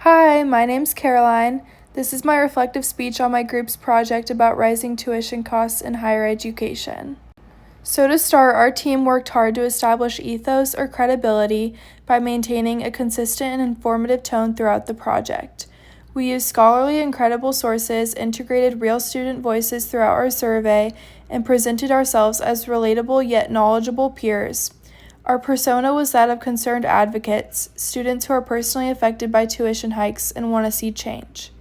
Hi, my name's Caroline. This is my reflective speech on my group's project about rising tuition costs in higher education. So to start, our team worked hard to establish ethos or credibility by maintaining a consistent and informative tone throughout the project. We used scholarly and credible sources, integrated real student voices throughout our survey, and presented ourselves as relatable yet knowledgeable peers. Our persona was that of concerned advocates, students who are personally affected by tuition hikes and want to see change.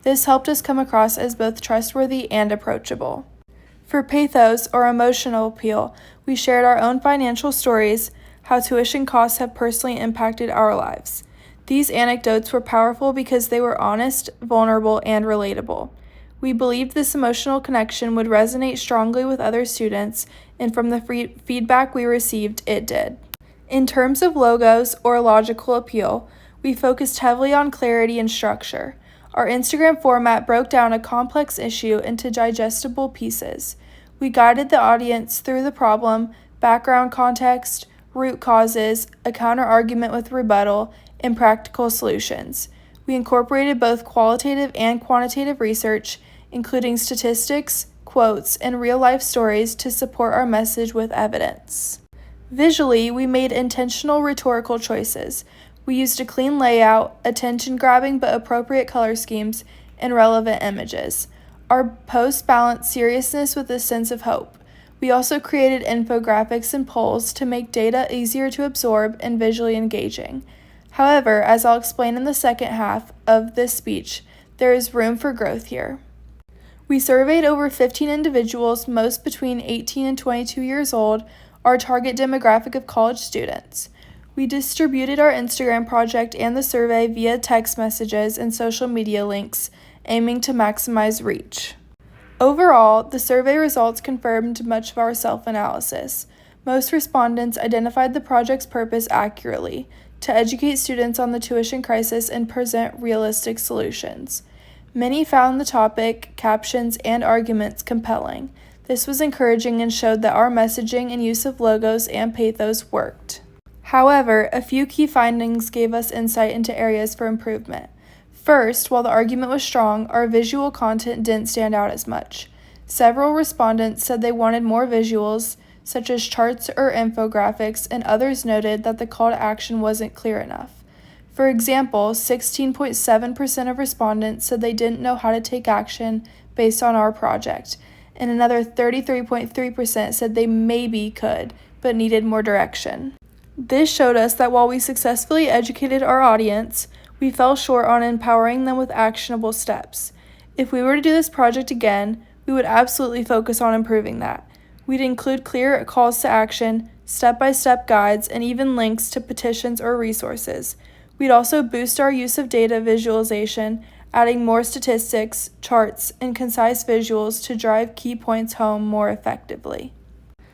This helped us come across as both trustworthy and approachable. For pathos, or emotional appeal, we shared our own financial stories, how tuition costs have personally impacted our lives. These anecdotes were powerful because they were honest, vulnerable, and relatable. We believed this emotional connection would resonate strongly with other students, and from the feedback we received, it did. In terms of logos or logical appeal, we focused heavily on clarity and structure. Our Instagram format broke down a complex issue into digestible pieces. We guided the audience through the problem, background context, root causes, a counter-argument with rebuttal, and practical solutions. We incorporated both qualitative and quantitative research, including statistics, quotes, and real-life stories to support our message with evidence. Visually, we made intentional rhetorical choices. We used a clean layout, attention-grabbing but appropriate color schemes, and relevant images. Our posts balanced seriousness with a sense of hope. We also created infographics and polls to make data easier to absorb and visually engaging. However, as I'll explain in the second half of this speech, there is room for growth here. We surveyed over 15 individuals, most between 18 and 22 years old, our target demographic of college students. We distributed our Instagram project and the survey via text messages and social media links, aiming to maximize reach. Overall, the survey results confirmed much of our self-analysis. Most respondents identified the project's purpose accurately, to educate students on the tuition crisis and present realistic solutions. Many found the topic, captions, and arguments compelling. This was encouraging and showed that our messaging and use of logos and pathos worked. However, a few key findings gave us insight into areas for improvement. First, while the argument was strong, our visual content didn't stand out as much. Several respondents said they wanted more visuals, such as charts or infographics, and others noted that the call to action wasn't clear enough. For example, 16.7% of respondents said they didn't know how to take action based on our project, and another 33.3% said they maybe could, but needed more direction. This showed us that while we successfully educated our audience, we fell short on empowering them with actionable steps. If we were to do this project again, we would absolutely focus on improving that. We'd include clear calls to action, step-by-step guides, and even links to petitions or resources. We'd also boost our use of data visualization, adding more statistics, charts, and concise visuals to drive key points home more effectively.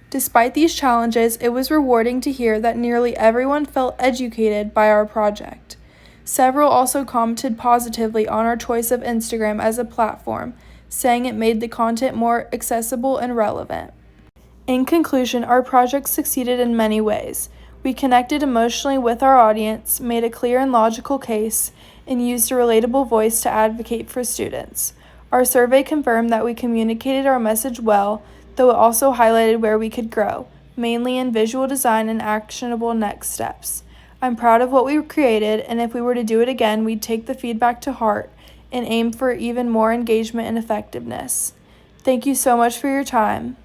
Despite these challenges, it was rewarding to hear that nearly everyone felt educated by our project. Several also commented positively on our choice of Instagram as a platform, saying it made the content more accessible and relevant. In conclusion, our project succeeded in many ways. We connected emotionally with our audience, made a clear and logical case, and used a relatable voice to advocate for students. Our survey confirmed that we communicated our message well, though it also highlighted where we could grow, mainly in visual design and actionable next steps. I'm proud of what we created, and if we were to do it again, we'd take the feedback to heart and aim for even more engagement and effectiveness. Thank you so much for your time.